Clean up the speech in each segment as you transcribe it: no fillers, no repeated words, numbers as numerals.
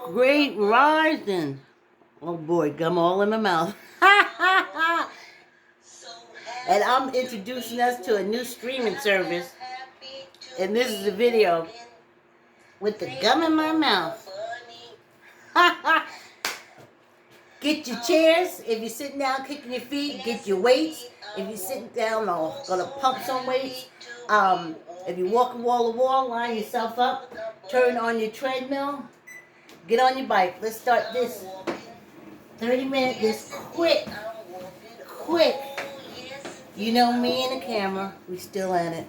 Great rising. Oh boy, gum all in my mouth. And I'm introducing us to a new streaming service. And this is the video with the gum in my mouth. Get your chairs. If you're sitting down kicking your feet, get your weights. If you're sitting down or gonna pump some weights, if you're walking wall to wall, line yourself up, turn on your treadmill, get on your bike. Let's start this 30 minutes, this quick. You know me and the camera, we still at it.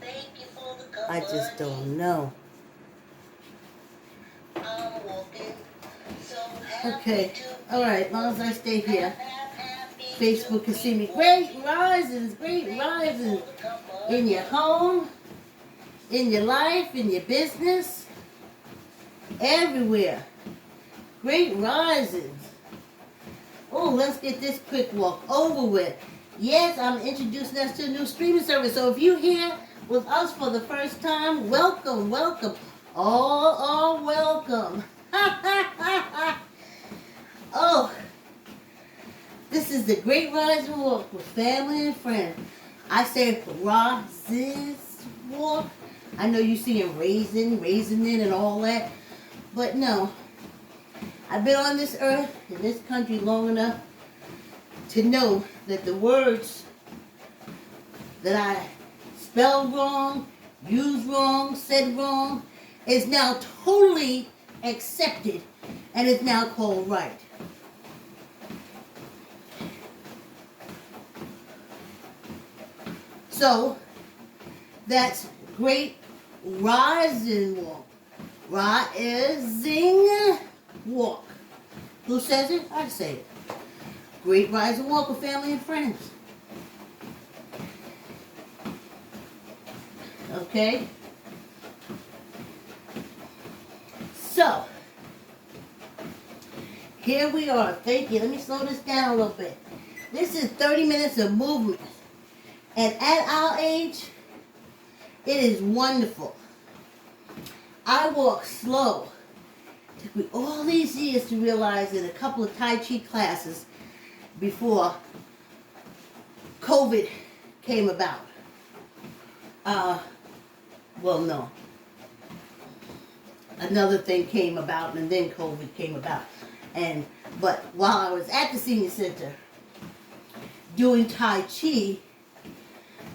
I just don't know. Okay, alright, as long as I stay here, Facebook can see me. Great risings in your home, in your life, in your business, everywhere. Great risings. Oh, let's get this quick walk over with. Yes, I'm introducing us to a new streaming service. So if you're here with us for the first time, welcome. All welcome. Oh, this is the Great Rising Walk with family and friends. I say Rises Walk. I know you see him raising it and all that. But no, I've been on this earth, in this country long enough to know that the words that I spelled wrong, used wrong, said wrong, is now totally accepted and is now called right. So, that's Great Rising Walk. Rising Walk. Who says it? I say it. Great Rising Walk with family and friends. Okay? So, here we are. Thank you. Let me slow this down a little bit. This is 30 minutes of movement. And at our age, it is wonderful. I walk slow. It took me all these years to realize in a couple of Tai Chi classes before COVID came about. Well, no. Another thing came about and then COVID came about. But while I was at the senior center doing Tai Chi,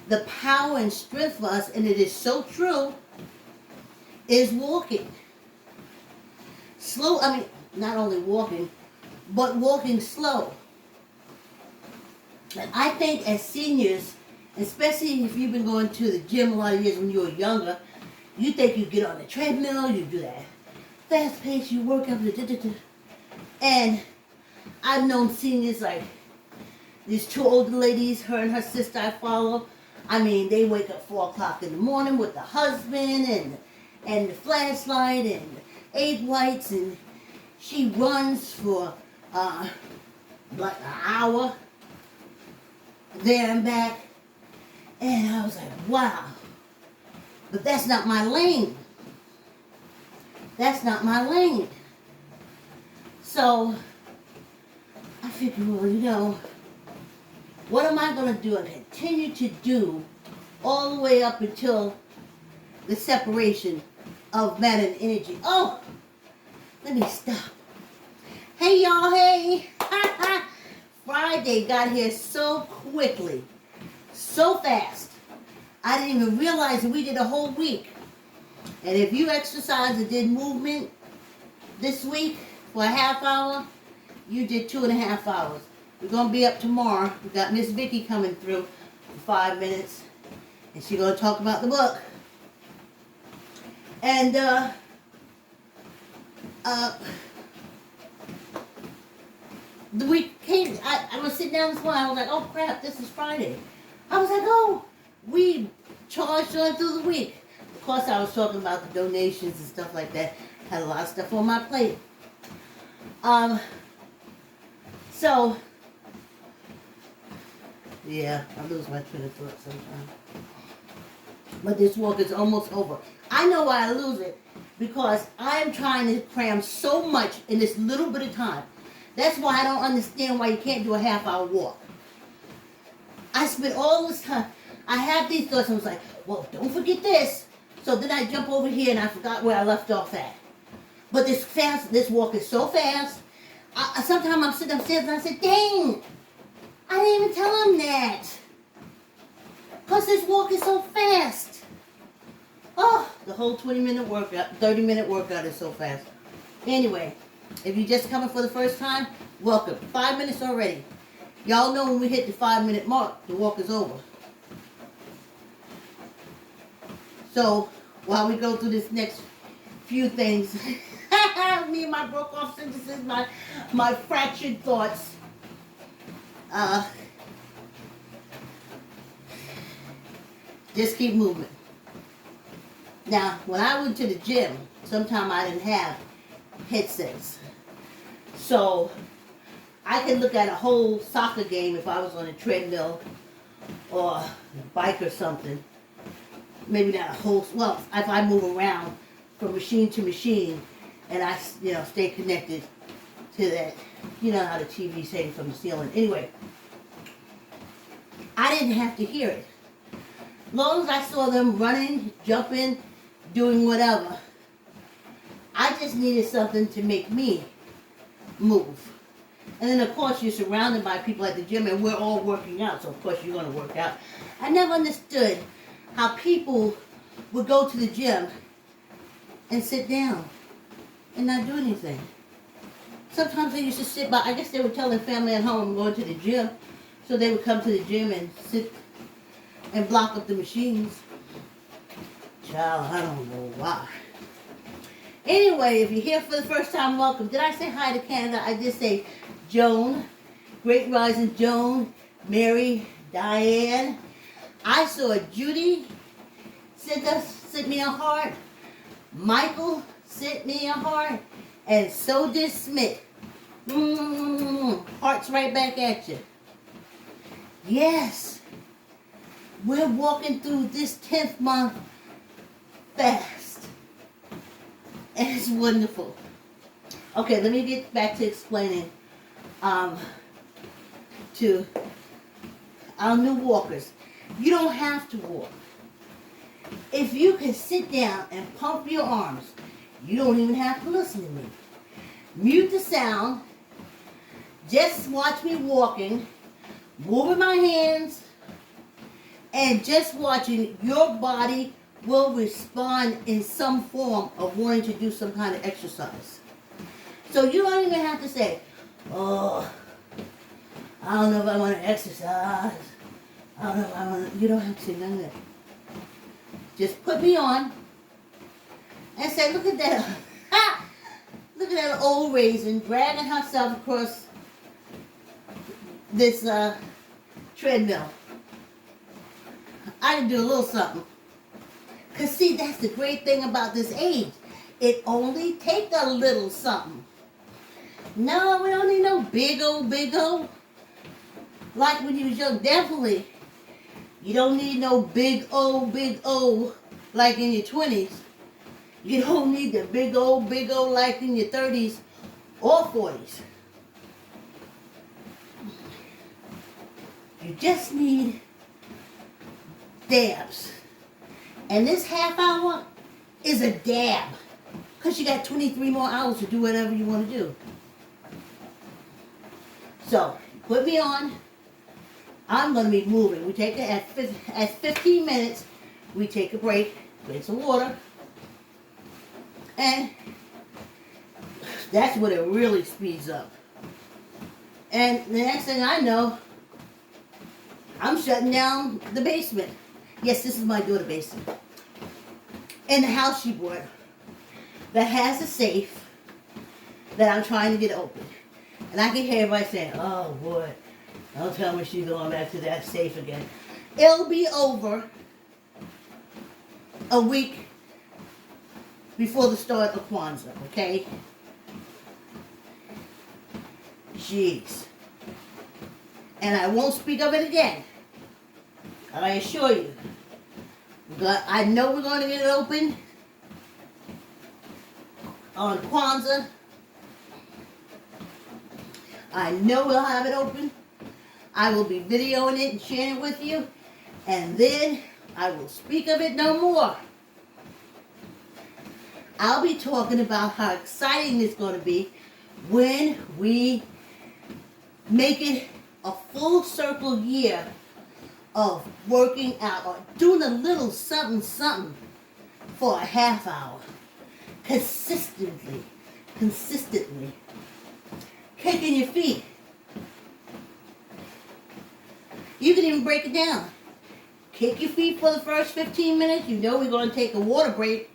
the power and strength for us, and it is so true, is walking. Slow, not only walking, but walking slow. And I think as seniors, especially if you've been going to the gym a lot of years when you were younger, you think you get on the treadmill, you do that fast pace, you work up, and I've known seniors like these two older ladies, her and her sister I follow. They wake up 4 o'clock in the morning with the husband and the flashlight and the egg whites, and she runs for like an hour there and back. And I was like, wow. But that's not my lane. That's not my lane. So I figured, well, what am I going to do and continue to do all the way up until the separation of matter and energy? Oh, let me stop. Hey, y'all, hey. Friday got here so quickly, so fast. I didn't even realize that we did a whole week. And if you exercised and did movement this week for a half hour, you did 2.5 hours. We're going to be up tomorrow. We got Miss Vicky coming through for 5 minutes. And she's going to talk about the book. And, the week came, I was sitting down this morning, I was like, oh crap, this is Friday. I was like, oh, we charged on through the week. Of course, I was talking about the donations and stuff like that. Had a lot of stuff on my plate. So, yeah, I lose my train of thought sometimes. But this walk is almost over. I know why I lose it. because I am trying to cram so much in this little bit of time. That's why I don't understand why you can't do a half-hour walk. I spent all this time. I have these thoughts. I was like, well, don't forget this. So then I jump over here and I forgot where I left off at. But this walk is so fast. Sometimes I'm sitting upstairs and I say, dang, I didn't even tell him that. Because this walk is so fast. Oh, the whole 20-minute workout, 30-minute workout is so fast. Anyway, if you're just coming for the first time, welcome. 5 minutes already. Y'all know when we hit the 5-minute mark, the walk is over. So, while we go through this next few things, me and my broke off sentences, my fractured thoughts, just keep moving. Now, when I went to the gym, sometimes I didn't have headsets. So, I could look at a whole soccer game if I was on a treadmill or a bike or something. Maybe not a whole, well, if I move around from machine to machine and I, stay connected to that, you know how the TV's hanging from the ceiling. Anyway, I didn't have to hear it. As long as I saw them running, jumping, doing whatever, I just needed something to make me move. And then, of course, you're surrounded by people at the gym, and we're all working out, so of course you're going to work out. I never understood how people would go to the gym and sit down and not do anything. Sometimes they used to sit by, I guess they would tell their family at home, I'm going to the gym, so they would come to the gym and sit and block up the machines. Child, I don't know why. Anyway, if you're here for the first time, welcome. Did I say hi to Canada? I did say Joan, Great Rising Joan, Mary, Diane. I saw Judy sent me a heart. Michael sent me a heart. And so did Smith. Hearts right back at you. Yes. We're walking through this 10th month fast. And it's wonderful. Okay, let me get back to explaining to our new walkers. You don't have to walk. If you can sit down and pump your arms, you don't even have to listen to me. Mute the sound. Just watch me walking, moving my hands, and just watching your body will respond in some form of wanting to do some kind of exercise. So you don't even have to say, oh, I don't know if I want to exercise. I don't know if I want to. You don't have to say none of that. Just put me on and say, look at that. Look at that old raisin dragging herself across this treadmill. I can do a little something. Because see, that's the great thing about this age. It only takes a little something. No, we don't need no big old. Like when you was young, definitely. You don't need no big old like in your 20s. You don't need the big old like in your 30s or 40s. You just need dabs. And this half hour is a dab. Because you got 23 more hours to do whatever you want to do. So, put me on. I'm going to be moving. We take it at 15 minutes. We take a break, drink some water. And that's when it really speeds up. And the next thing I know, I'm shutting down the basement. Yes, this is my daughter basement. In the house she bought that has a safe that I'm trying to get open. And I can hear everybody saying, oh boy, don't tell me she's going back to that safe again. It'll be over a week before the start of Kwanzaa, okay? Jeez. And I won't speak of it again. I assure you. I know we're going to get it open on Kwanzaa. I know we'll have it open. I will be videoing it and sharing it with you. And then I will speak of it no more. I'll be talking about how exciting it's going to be when we make it a full circle year of working out or doing a little something for a half hour. Consistently. Kicking your feet. You can even break it down. Kick your feet for the first 15 minutes. You know we're going to take a water break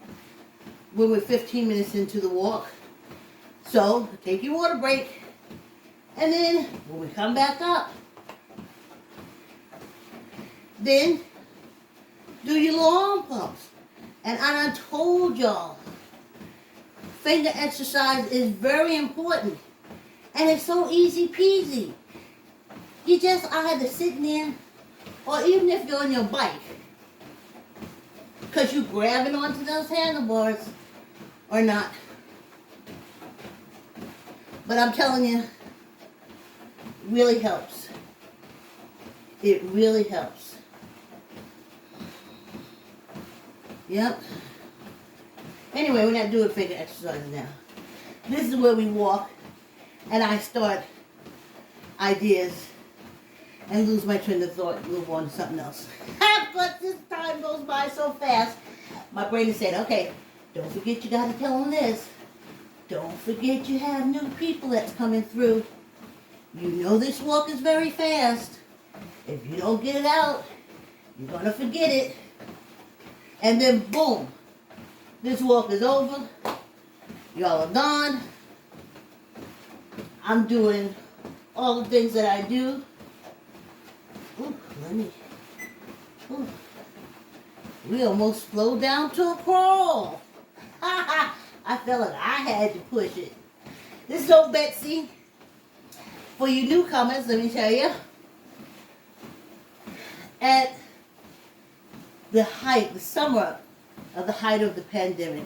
when we're 15 minutes into the walk. So, take your water break. And then, when we come back up, then do your little arm pumps. And I told y'all, finger exercise is very important. And it's so easy peasy. You just either sitting there, or even if you're on your bike, because you're grabbing onto those handlebars or not. But I'm telling you, it really helps. It really helps. Yep. Anyway, we're not doing finger exercises now. This is where we walk, and I start ideas and lose my train of thought and move on to something else. But this time goes by so fast, my brain is saying, okay, don't forget you got to tell them this. Don't forget you have new people that's coming through. You know this walk is very fast. If you don't get it out, you're going to forget it. And then boom, this walk is over. Y'all are gone. I'm doing all the things that I do. Ooh, ooh. We almost slowed down to a crawl. I felt like I had to push it. This is old Betsy. For you newcomers, let me tell you. At the height, the summer of the height of the pandemic.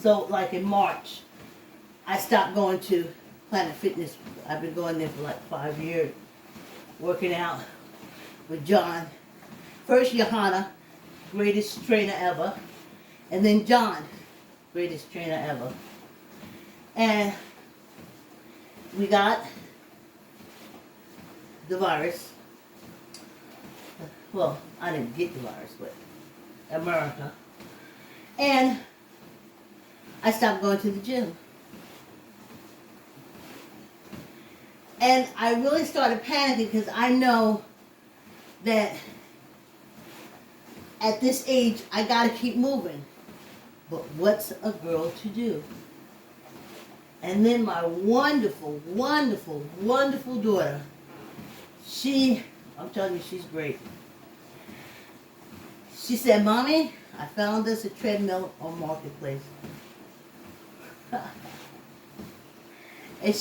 So like in March, I stopped going to Planet Fitness. I've been going there for like 5 years, working out with John. First Johanna, greatest trainer ever, and then John, greatest trainer ever. And we got the virus. Well, I didn't get the virus, but America. And I stopped going to the gym. And I really started panicking because I know that at this age, I got to keep moving. But what's a girl to do? And then my wonderful, wonderful, wonderful daughter, I'm telling you, she's great. She said, Mommy, I found us a treadmill on Marketplace. And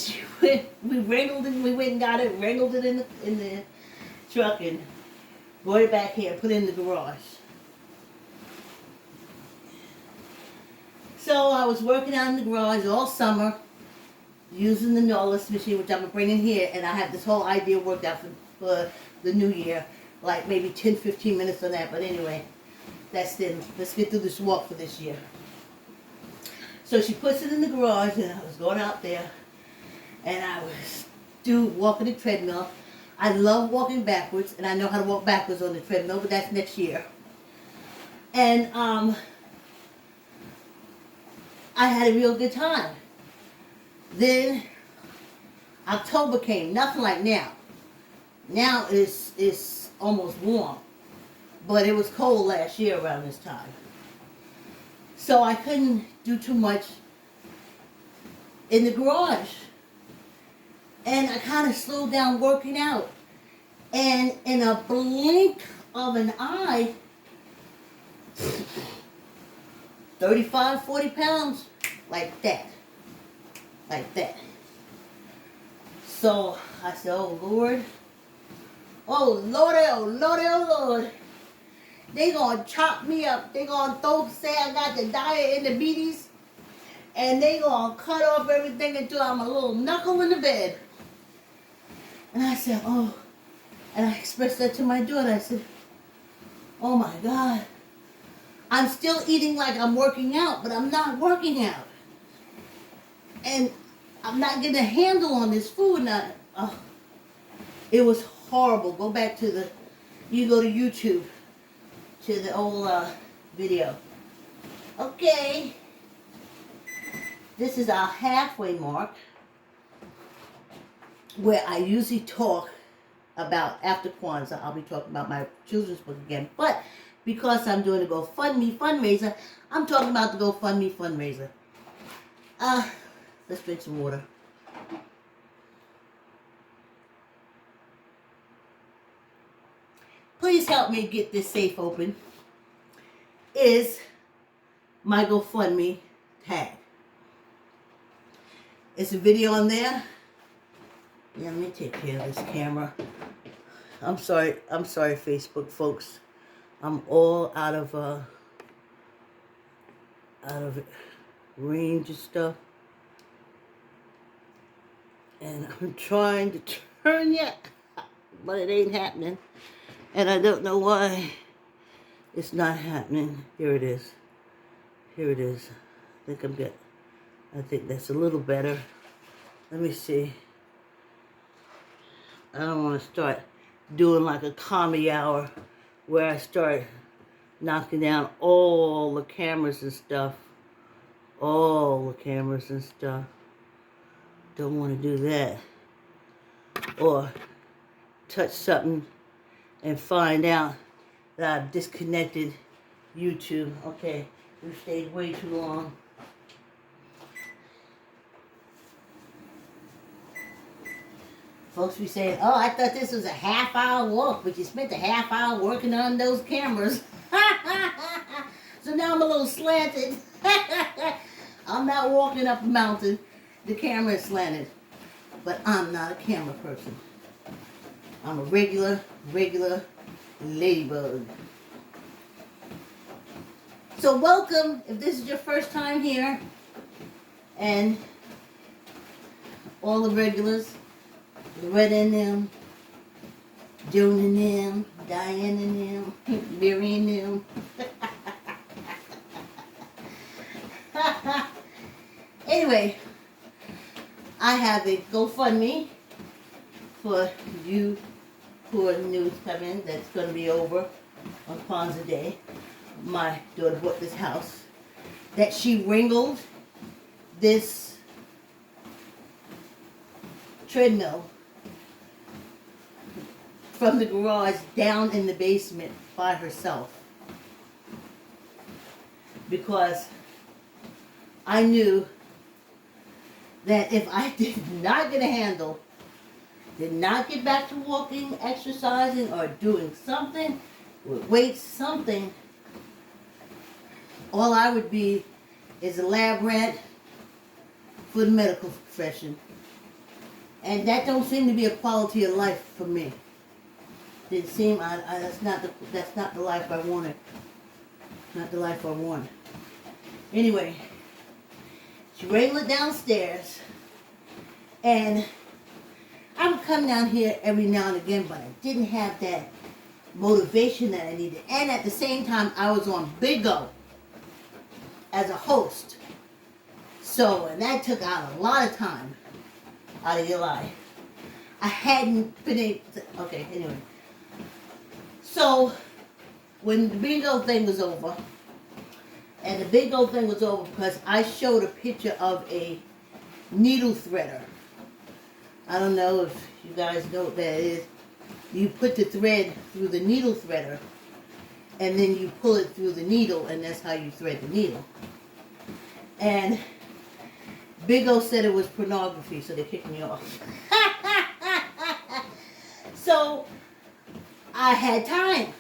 we wrangled it, we went and got it, wrangled it in the truck and brought it back here, put it in the garage. So I was working out in the garage all summer, using the Norlis machine, which I'm bringing here, and I have this whole idea worked out for the new year, like maybe 10, 15 minutes on that, but anyway, that's then. Let's get through this walk for this year. So she puts it in the garage, and I was going out there, and I was walking the treadmill. I love walking backwards, and I know how to walk backwards on the treadmill, but that's next year. And I had a real good time. Then October came, nothing like now. Now it's almost warm, but it was cold last year around this time. So I couldn't do too much in the garage. And I kind of slowed down working out. And in a blink of an eye, 35, 40 pounds, like that. Like that. So I said, oh Lord, oh Lordy, oh Lordy, oh Lord. They gonna chop me up. They gonna say I got the diabetes, and they gonna cut off everything until I'm a little knuckle in the bed. And I said, oh, and I expressed that to my daughter. I said, oh my God, I'm still eating like I'm working out, but I'm not working out. And I'm not getting a handle on this food. It was horrible. Go back to you go to YouTube, to the old video. Okay. This is our halfway mark where I usually talk about after Kwanzaa. I'll be talking about my children's book again. But because I'm doing a GoFundMe fundraiser, I'm talking about the GoFundMe fundraiser. Let's drink some water. Please help me get this safe open. Is my GoFundMe tag. It's a video on there. Yeah, let me take care of this camera. I'm sorry, Facebook folks. I'm all out of range and stuff. And I'm trying to turn yet, but it ain't happening. And I don't know why it's not happening. Here it is. Here it is. I think that's a little better. Let me see. I don't want to start doing like a comedy hour where I start knocking down all the cameras and stuff. All the cameras and stuff. Don't want to do that. Or touch something and find out that I've disconnected YouTube. Okay, we've stayed way too long. Folks be saying, oh, I thought this was a half-hour walk, but you spent a half hour working on those cameras. So now I'm a little slanted. I'm not walking up a mountain. The camera is slanted. But I'm not a camera person. I'm a regular ladybug. So welcome, if this is your first time here, and all the regulars, Loretta and them, Joan and them, Diane and them, Mary and them. Anyway, I have a GoFundMe for you who are new to come in. That's going to be over on Kwanzaa Day. My daughter bought this house that she wrinkled this treadmill from the garage down in the basement by herself, because I knew that if I did not get a handle, did not get back to walking, exercising, or doing something with weights, something, all I would be is a lab rat for the medical profession. And that don't seem to be a quality of life for me. Didn't seem, that's not the life I wanted. Not the life I wanted. Anyway, she wrangled it downstairs, and I would come down here every now and again, but I didn't have that motivation that I needed. And at the same time, I was on Big O as a host. So, and that took out a lot of time out of your life. I hadn't been able to, okay, anyway. So, when the bingo thing was over, and the bingo thing was over because I showed a picture of a needle threader. I don't know if you guys know what that is. You put the thread through the needle threader, and then you pull it through the needle, and that's how you thread the needle. And Big O said it was pornography, so they kicked me off. So I had time.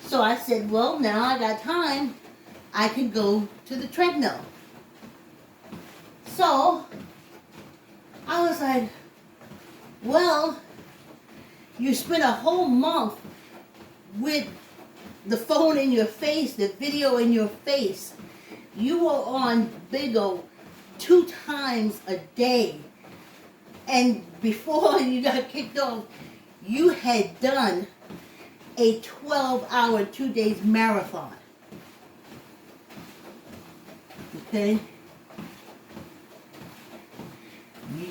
So I said, well, now I got time. I can go to the treadmill. So I was like, well, you spent a whole month with the phone in your face, the video in your face. You were on Bigo 2 times a day. And before you got kicked off, you had done a 12-hour, 2 days marathon. Okay?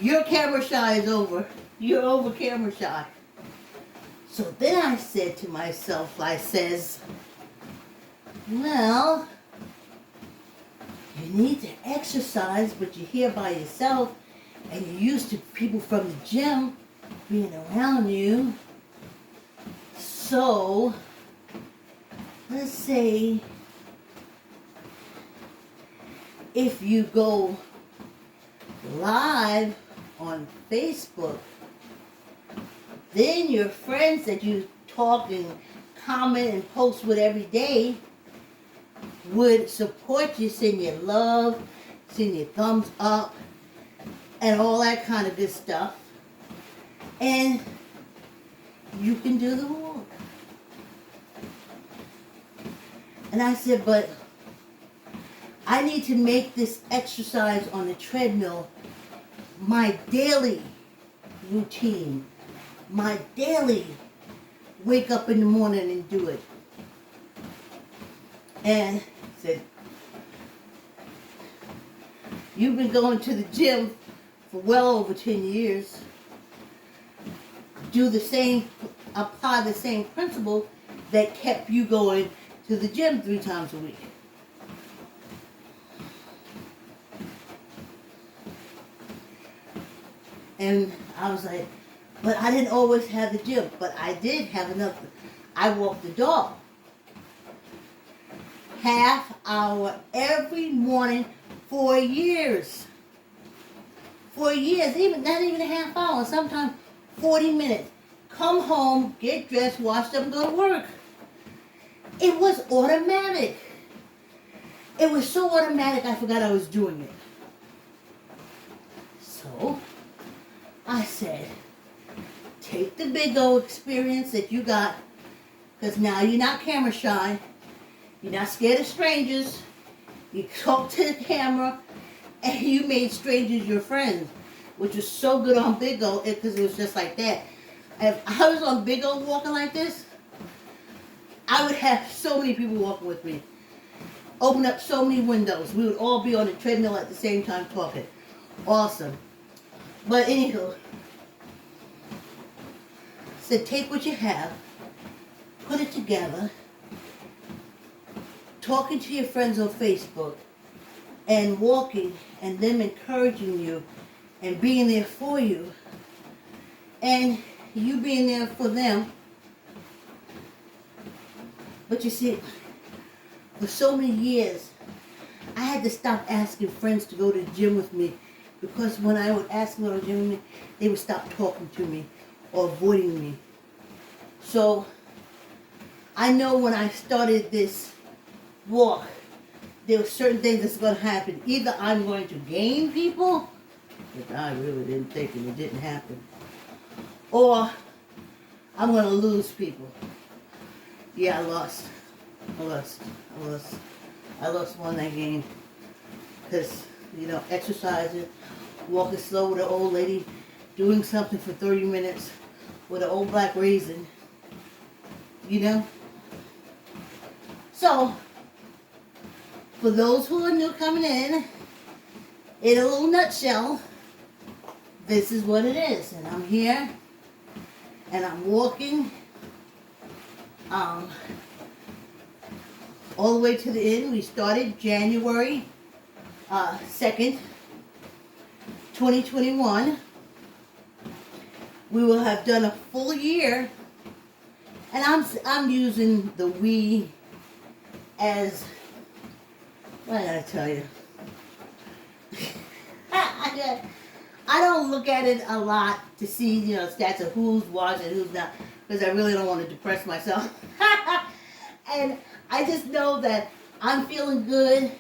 Your camera shy is over. You're over camera shy. So then I said to myself, I says, well, you need to exercise, but you're here by yourself, and you're used to people from the gym being around you. So, let's say, if you go live on Facebook, then your friends that you talk and comment and post with every day would support you, send you love, send you thumbs up, and all that kind of good stuff. And you can do the walk. And I said, but I need to make this exercise on the treadmill my daily routine, my daily wake up in the morning and do it. And said, you've been going to the gym for well over 10 years. Apply the same principle that kept you going to the gym 3 times a week. And I was like, but I didn't always have the gym. But I did have another. I walked the dog. Half hour every morning for years. For years, not even a half hour, sometimes 40 minutes. Come home, get dressed, wash up, and go to work. It was automatic. It was so automatic I forgot I was doing it. So, I said, take the Bigo experience that you got, because now you're not camera shy, you're not scared of strangers, you talk to the camera, and you made strangers your friends, which was so good on Bigo, because it was just like that. If I was on Bigo walking like this, I would have so many people walking with me. Open up so many windows. We would all be on the treadmill at the same time talking. Awesome. But anywho, so take what you have, put it together, talking to your friends on Facebook, and walking, and them encouraging you, and being there for you, and you being there for them. But you see, for so many years, I had to stop asking friends to go to the gym with me, because when I would ask them to go to the gym with me, they would stop talking to me or avoiding me. So, I know when I started this walk, there were certain things that's going to happen. Either I'm going to gain people, which I really didn't think, and it didn't happen, or I'm going to lose people. Yeah, I lost more than I gained. Because, exercising, walking slow with an old lady, doing something for 30 minutes with an old black raisin, So, for those who are new coming in a little nutshell, this is what it is. And I'm here, and I'm walking, all the way to the end. We started January 2nd, 2021. We will have done a full year, and I'm using the we as, what did I tell you? I don't look at it a lot to see, stats of who's watching, who's not, because I really don't want to depress myself. And I just know that I'm feeling good.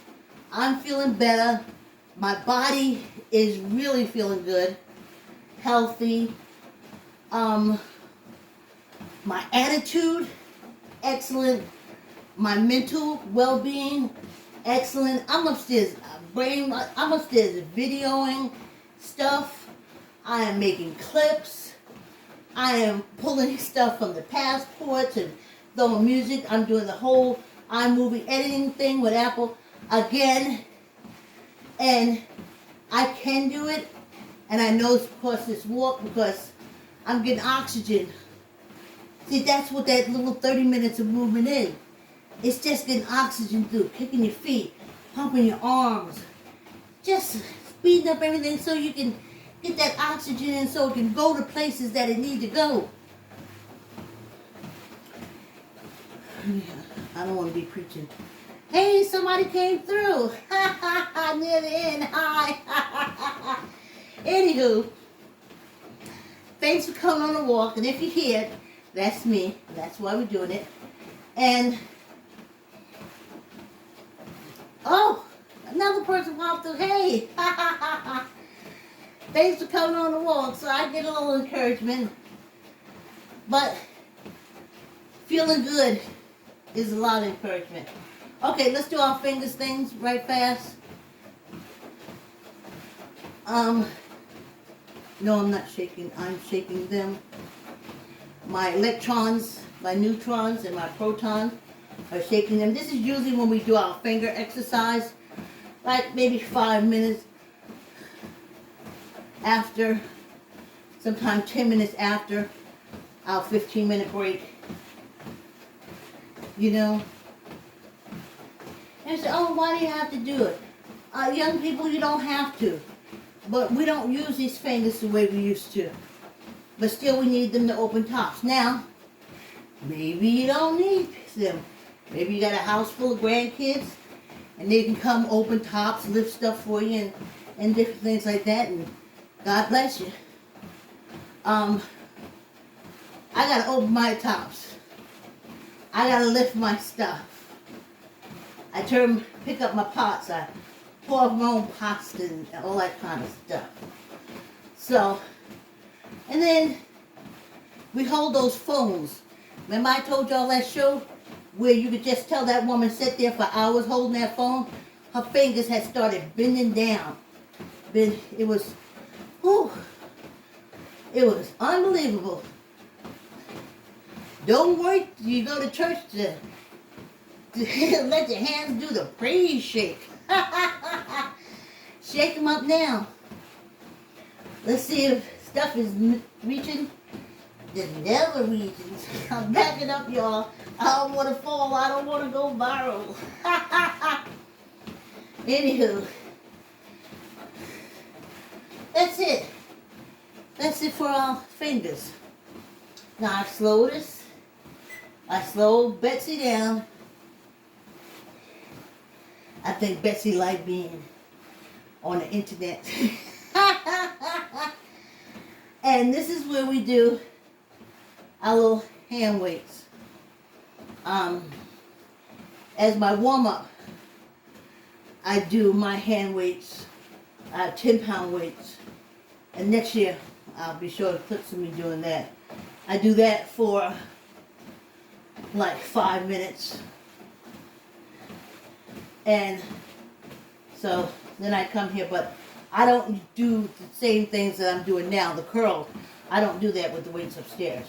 I'm feeling better. My body is really feeling good, healthy. My attitude, excellent. My mental well-being, excellent. I'm upstairs videoing stuff. I am making clips. I am pulling stuff from the passports and throwing music. I'm doing the whole iMovie editing thing with Apple again. And I can do it. And I know it's because this walk, because I'm getting oxygen. See, that's what that little 30 minutes of movement is. It's just getting oxygen through, kicking your feet, pumping your arms, just speeding up everything so you can get that oxygen in so it can go to places that it needs to go. I don't want to be preaching. Hey, somebody came through. Near the end. Hi. Anywho, thanks for coming on the walk. And if you're here, that's me. That's why we're doing it. And, oh, another person popped through. Hey. Thanks for coming on the walk. So I get a little encouragement. But feeling good is a lot of encouragement. Okay, let's do our fingers things right fast. No, I'm not shaking. I'm shaking them. My electrons, my neutrons, and my protons are shaking them. This is usually when we do our finger exercise, like maybe 5 minutes after, sometimes 10 minutes after our 15-minute break. You know? And say, oh, why do you have to do it? Young people, you don't have to. But we don't use these fingers the way we used to. But still, we need them to open tops. Now, maybe you don't need them. Maybe you got a house full of grandkids, and they can come open tops, lift stuff for you, and different things like that. And God bless you. I got to open my tops. I got to lift my stuff. I pick up my pots. I pour my own pasta and all that kind of stuff. So, and then we hold those phones. Remember I told y'all that show where you could just tell that woman sit there for hours holding that phone? Her fingers had started bending down. It was, whew, it was unbelievable. Don't wait till you go to church to let your hands do the praise shake. Shake them up now. Let's see if stuff is reaching. The never regions. I'm backing up, y'all. I don't want to fall. I don't want to go viral. Anywho, that's it. That's it for our fingers. Now I slow this. I slow Betsy down. I think Betsy liked being on the internet. And this is where we do our little hand weights. As my warm-up, I do my hand weights, 10-pound weights. And next year, I'll be showing clips of me doing that. I do that for like 5 minutes. And so then I come here, but I don't do the same things that I'm doing now, the curls. I don't do that with the weights upstairs.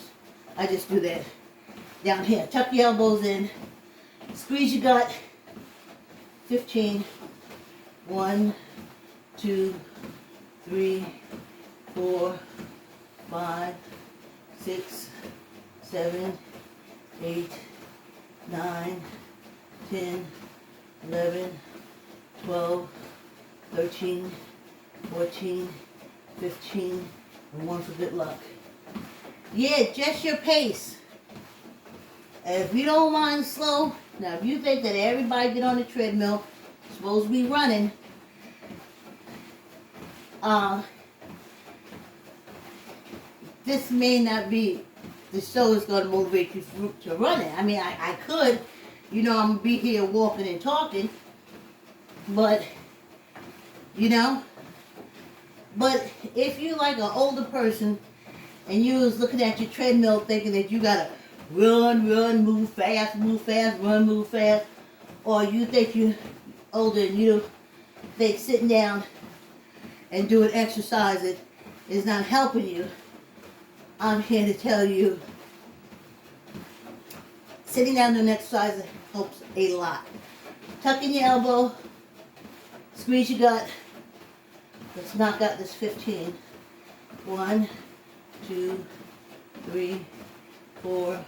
I just do that down here. Tuck your elbows in, squeeze your gut. 15. 1, 2, 3, 4, 5, 6, 7, 8, 9, 10, 11, 12, 13, 14, 15, and 1 for good luck. Yeah, just your pace. And if you don't mind slow, now if you think that everybody get on the treadmill, supposed to be running, this may not be the show is going to motivate you to run it. I mean, I could, I'm going to be here walking and talking, but, but if you're like an older person and you was looking at your treadmill thinking that you got to run, move fast, run, move fast. Or you think you're older and you think sitting down and doing exercises is not helping you. I'm here to tell you, sitting down doing exercises helps a lot. Tuck in your elbow, squeeze your gut. Let's knock out this 15. 1, 2, 3, 4,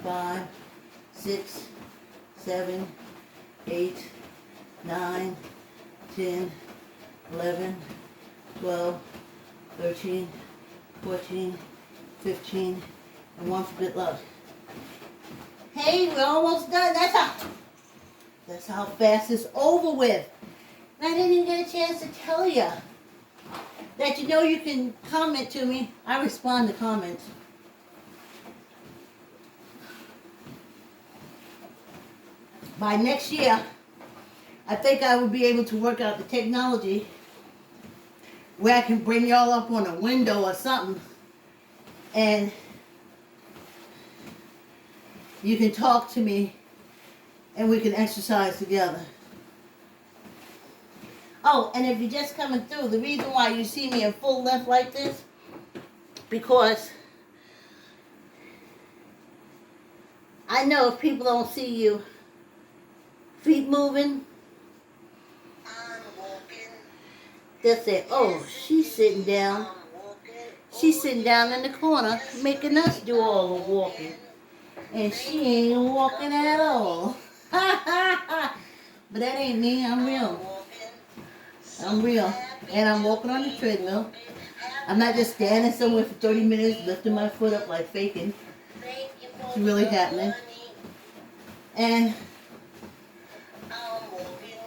5, 6, 7, 8, 9, 10, 11, 12, 13, 14, 15, and 1 for good luck. Hey, we're almost done. That's how fast it's over with. I didn't even get a chance to tell you that you can comment to me. I respond to comments. By next year, I think I will be able to work out the technology where I can bring y'all up on a window or something and you can talk to me and we can exercise together. Oh, and if you're just coming through, the reason why you see me in full length like this, because I know if people don't see you feet moving, they'll say, oh, she's sitting down. She's sitting down in the corner making us do all the walking. And she ain't walking at all. But that ain't me, I'm real. I'm real. And I'm walking on the treadmill. I'm not just standing somewhere for 30 minutes lifting my foot up like faking. It's really happening. And I'm walking.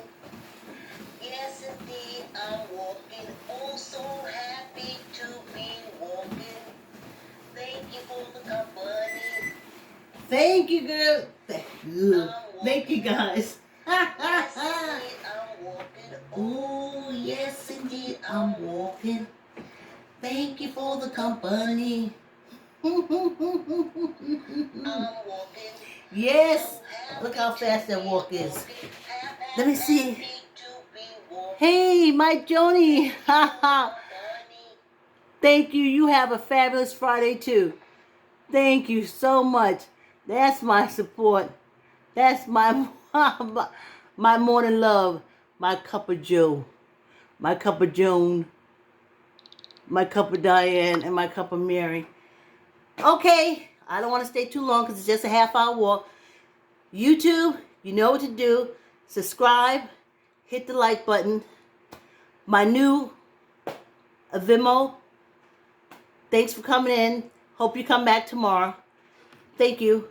Yes, indeed, I'm walking. Oh, so happy to be walking. Thank you for the company. thank you, girl. Thank you, guys. Yes, indeed, I'm walking. Oh, yes, indeed, I'm walking. Thank you for the company. I'm walking. Yes. Look how fast that walk is. Let me see. Hey, Mike Joni. Thank you. You have a fabulous Friday, too. Thank you so much. That's my support. That's my my morning love. My cup of Joe. My cup of Joan. My cup of Diane. And my cup of Mary. Okay. I don't want to stay too long because it's just a half-hour walk. YouTube, you know what to do. Subscribe. Hit the like button. My new Vimeo. Thanks for coming in. Hope you come back tomorrow. Thank you.